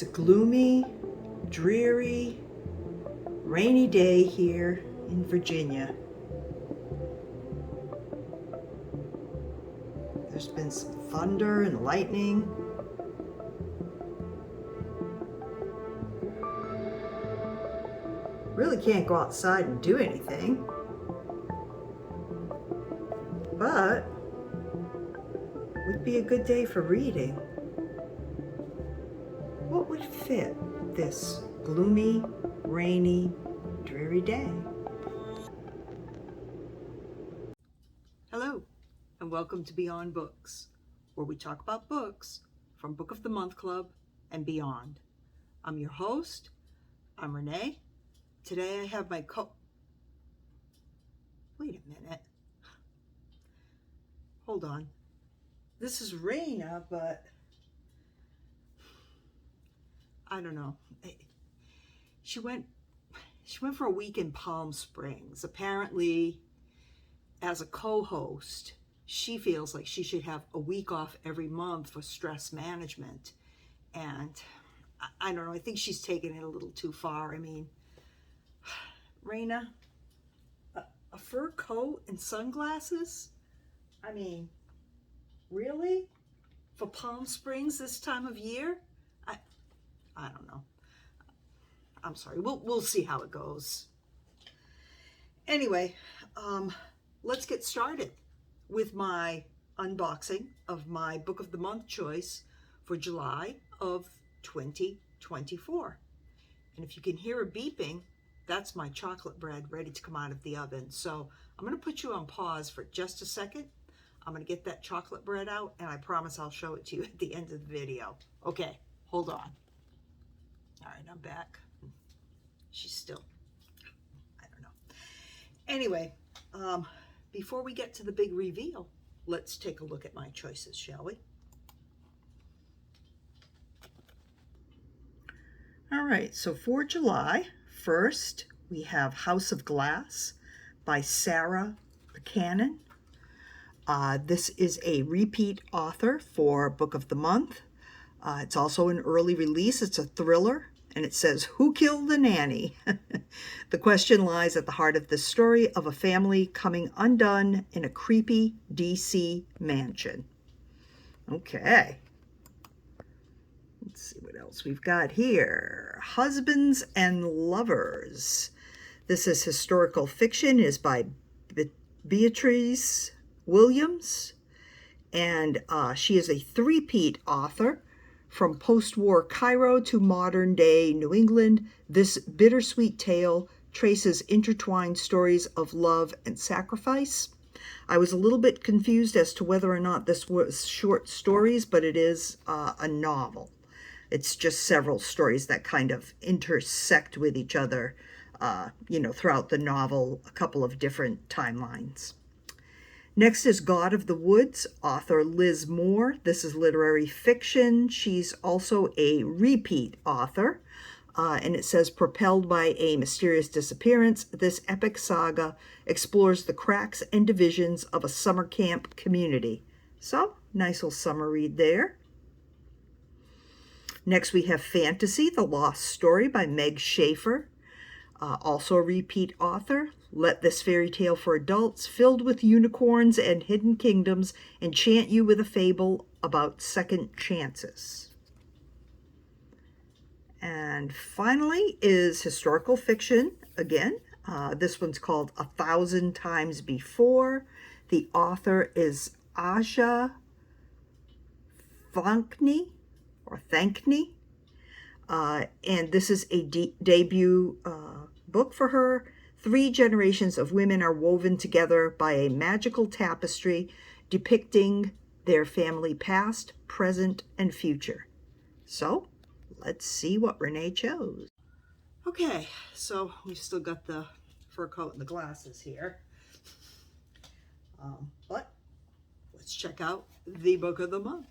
It's a gloomy, dreary, rainy day here in Virginia. There's been some thunder and lightning. Really can't go outside and do anything. But would be a good day for reading. What would fit this gloomy, rainy, dreary day? Hello, and welcome to Beyond Books, where we talk about books from Book of the Month Club and beyond. I'm your host. I'm Renee. Today I have my Wait a minute. Hold on. This is Raina, but I don't know. She went for a week in Palm Springs. Apparently, as a co-host, she feels like she should have a week off every month for stress management. And I don't know, I think she's taken it a little too far. I mean, Raina, a fur coat and sunglasses? I mean, really? For Palm Springs this time of year? I don't know. I'm sorry. We'll see how it goes. Anyway, let's get started with my unboxing of my Book of the Month choice for July of 2024. And if you can hear a beeping, that's my chocolate bread ready to come out of the oven. So I'm going to put you on pause for just a second. I'm going to get that chocolate bread out, and I promise I'll show it to you at the end of the video. Okay, hold on. All right, I'm back. She's still, I don't know. Anyway, before we get to the big reveal, let's take a look at my choices, shall we? All right, so for July 1st, we have House of Glass by Sarah Buchanan. This is a repeat author for Book of the Month. It's also an early release. It's a thriller, and it says, "Who killed the nanny?" The question lies at the heart of this story of a family coming undone in a creepy DC mansion. Okay. Let's see what else we've got here. Husbands and Lovers. This is historical fiction. It is by Beatrice Williams, and she is a three-peat author. From post-war Cairo to modern-day New England, this bittersweet tale traces intertwined stories of love and sacrifice. I was a little bit confused as to whether or not this was short stories, but it is a novel. It's just several stories that kind of intersect with each other, throughout the novel, a couple of different timelines. Next is God of the Woods, author Liz Moore. This is literary fiction. She's also a repeat author, and it says, propelled by a mysterious disappearance, this epic saga explores the cracks and divisions of a summer camp community. So, nice little summer read there. Next we have Fantasy, The Lost Story by Meg Schaefer, also a repeat author. Let this fairy tale for adults, filled with unicorns and hidden kingdoms, enchant you with a fable about second chances. And finally is historical fiction again. This one's called 1,000 Times Before. The author is Aja Thankni, and this is a debut book for her. 3 generations of women are woven together by a magical tapestry depicting their family past, present, and future. So, let's see what Renee chose. Okay, so we've still got the fur coat and the glasses here. But let's check out the Book of the Month.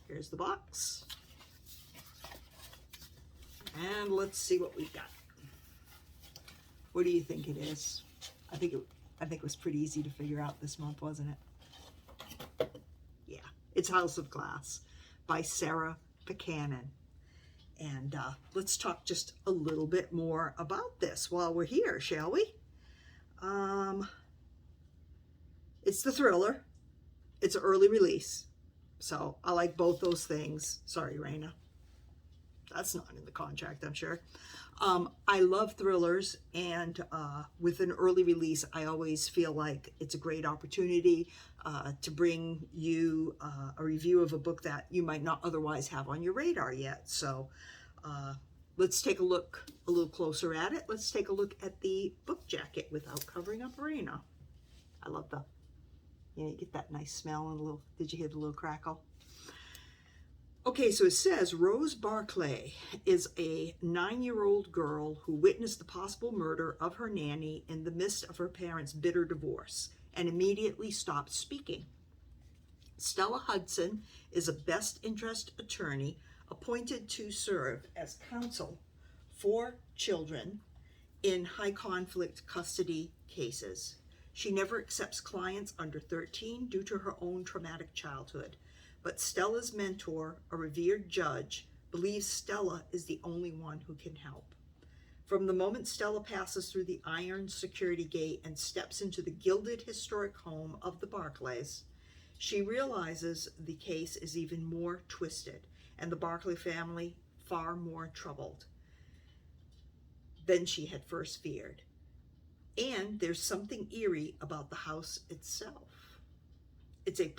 Here's the box. And let's see what we've got. What do you think it is? I think it was pretty easy to figure out this month, wasn't it? Yeah, it's House of Glass by Sarah Buchanan. And let's talk just a little bit more about this while we're here, shall we? It's the thriller. It's an early release. So I like both those things. Sorry, Raina. That's not in the contract, I'm sure. I love thrillers, and with an early release, I always feel like it's a great opportunity to bring you a review of a book that you might not otherwise have on your radar yet. So let's take a look a little closer at it. Let's take a look at the book jacket without covering up Raina. I love the, you get that nice smell and a little, did you hear the little crackle? Okay, so it says Rose Barclay is a 9-year-old girl who witnessed the possible murder of her nanny in the midst of her parents' bitter divorce and immediately stopped speaking. Stella Hudson is a best interest attorney appointed to serve as counsel for children in high conflict custody cases. She never accepts clients under 13 due to her own traumatic childhood. But Stella's mentor, a revered judge, believes Stella is the only one who can help. From the moment Stella passes through the iron security gate and steps into the gilded historic home of the Barclays, she realizes the case is even more twisted and the Barclay family far more troubled than she had first feared. And there's something eerie about the house itself. It's a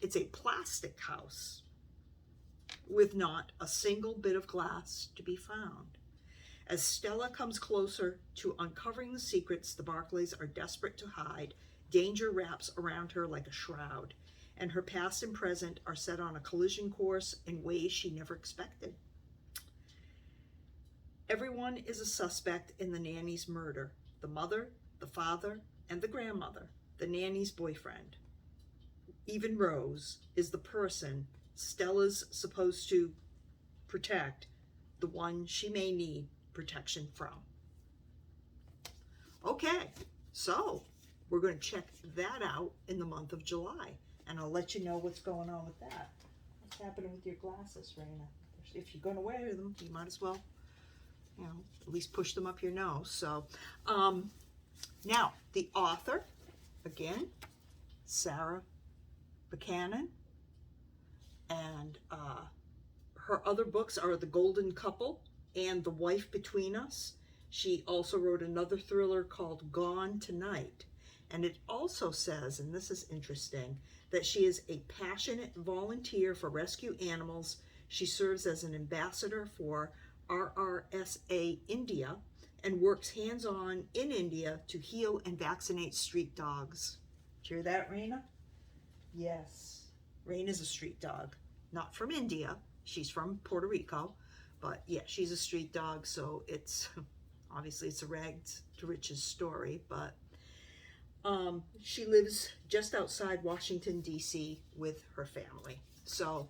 it's a plastic house with not a single bit of glass to be found. As Stella comes closer to uncovering the secrets the Barclays are desperate to hide, danger wraps around her like a shroud, and her past and present are set on a collision course in ways she never expected. Everyone is a suspect in the nanny's murder: the mother, the father, and the grandmother, the nanny's boyfriend. Even Rose is the person Stella's supposed to protect, the one she may need protection from. Okay, so we're going to check that out in the month of July, and I'll let you know what's going on with that. What's happening with your glasses, Raina? If you're going to wear them, you might as well, at least push them up your nose. So, now, the author, again, Sarah Buchanan, and her other books are The Golden Couple and The Wife Between Us. She also wrote another thriller called Gone Tonight, and it also says, and this is interesting, that she is a passionate volunteer for rescue animals. She serves as an ambassador for RRSA India and works hands-on in India to heal and vaccinate street dogs. Did you hear that, Raina? Yes, Raina's a street dog, not from India. She's from Puerto Rico, but yeah, she's a street dog. So it's obviously it's a rags to riches story, but she lives just outside Washington, D.C. with her family. So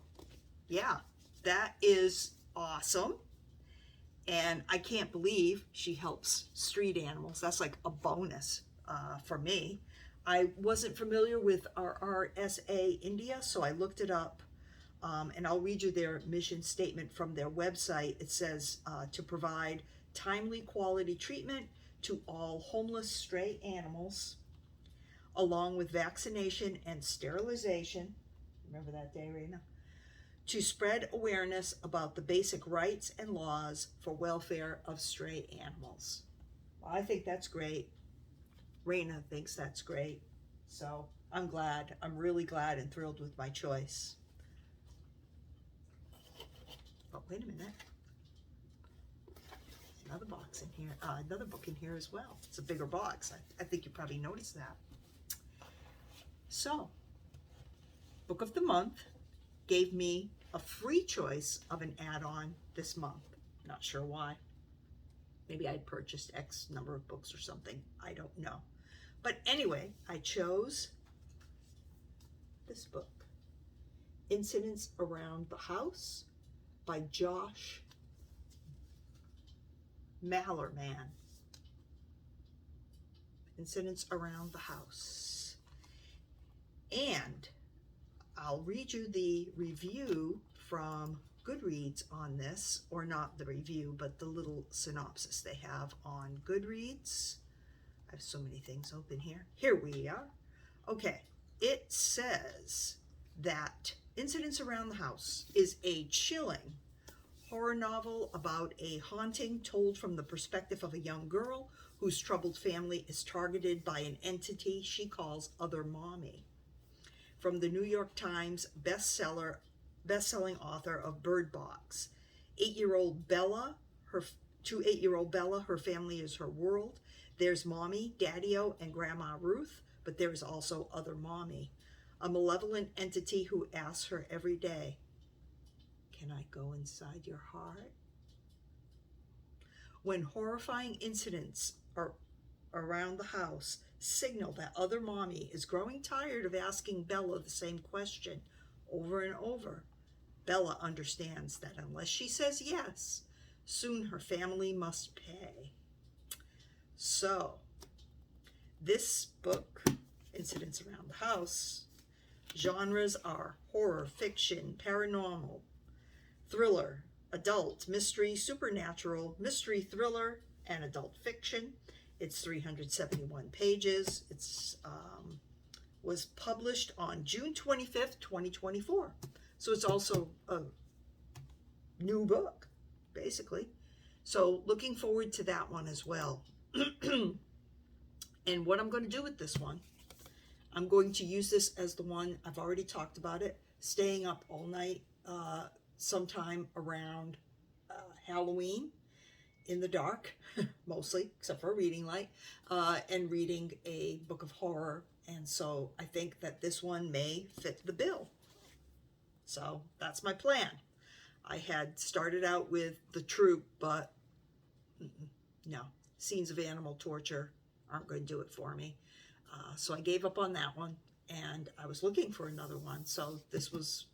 yeah, that is awesome. And I can't believe she helps street animals. That's like a bonus for me. I wasn't familiar with RRSA India, so I looked it up, and I'll read you their mission statement from their website. It says to provide timely quality treatment to all homeless stray animals, along with vaccination and sterilization. Remember that day, Raina? To spread awareness about the basic rights and laws for welfare of stray animals. Well, I think that's great. Raina thinks that's great. So I'm glad. I'm really glad and thrilled with my choice. Oh, wait a minute. There's another box in here, another book in here as well. It's a bigger box. I think you probably noticed that. So, Book of the Month gave me a free choice of an add-on this month. Not sure why. Maybe I'd purchased X number of books or something. I don't know. But anyway, I chose this book, Incidents Around the House by Josh Malerman. Incidents Around the House. And I'll read you the review from Goodreads on this, or not the review, but the little synopsis they have on Goodreads. I have so many things open here. Here we are. Okay, it says that Incidents Around the House is a chilling horror novel about a haunting told from the perspective of a young girl whose troubled family is targeted by an entity she calls Other Mommy. From the New York Times best-selling author of Bird Box. 8-year-old Bella, to 8-year-old Bella, her family is her world. There's Mommy, Daddy-O, and Grandma Ruth, but there's also Other Mommy, a malevolent entity who asks her every day, "Can I go inside your heart?" When horrifying incidents are around the house signal that Other Mommy is growing tired of asking Bella the same question over and over, Bella understands that unless she says yes, soon her family must pay. So, this book, Incidents Around the House, genres are horror, fiction, paranormal, thriller, adult, mystery, supernatural, mystery, thriller, and adult fiction. It's 371 pages. It's was published on June 25th, 2024. So it's also a new book, basically. So looking forward to that one as well. And what I'm going to do with this one, I'm going to use this as the one, I've already talked about it, staying up all night sometime around Halloween in the dark, mostly, except for a reading light, and reading a book of horror. And so I think that this one may fit the bill. So that's my plan. I had started out with The Troop, but no, scenes of animal torture aren't going to do it for me. So I gave up on that one, and I was looking for another one. So this was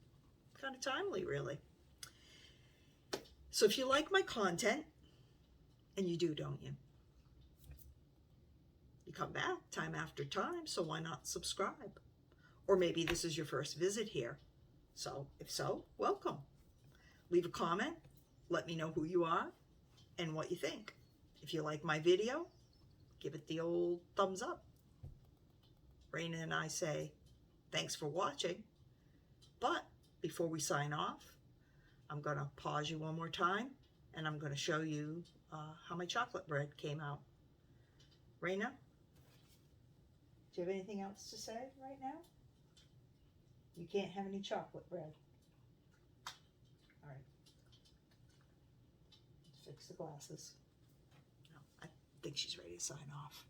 kind of timely, really. So if you like my content, and you do, don't you? You come back time after time, so why not subscribe? Or maybe this is your first visit here. So if so, welcome. Leave a comment. Let me know who you are and what you think. If you like my video, give it the old thumbs up. Raina and I say thanks for watching. But before we sign off, I'm going to pause you one more time, and I'm going to show you how my chocolate bread came out. Raina, do you have anything else to say right now? You can't have any chocolate bread. All right. Let's fix the glasses. No, I think she's ready to sign off.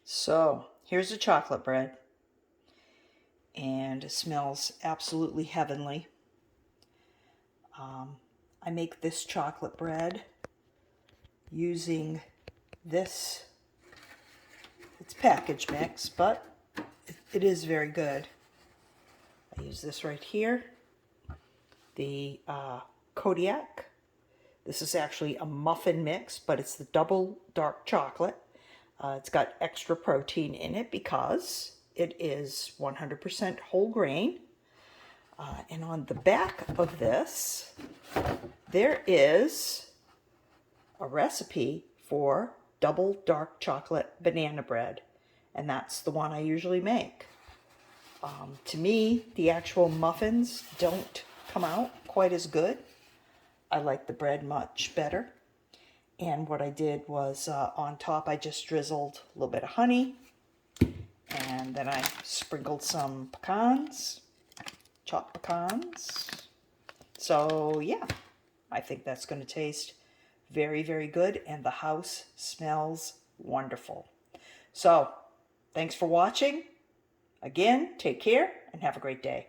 So, here's the chocolate bread. And it smells absolutely heavenly. I make this chocolate bread using this. It's package mix, but it is very good. I use this right here, the Kodiak. This is actually a muffin mix, but it's the double dark chocolate. It's got extra protein in it because it is 100% whole grain. And on the back of this, there is a recipe for double dark chocolate banana bread. And that's the one I usually make. To me, the actual muffins don't come out quite as good. I like the bread much better. And what I did was on top, I just drizzled a little bit of honey. And then I sprinkled some pecans, chopped pecans. So yeah, I think that's going to taste very, very good. And the house smells wonderful. So thanks for watching. Again, take care and have a great day.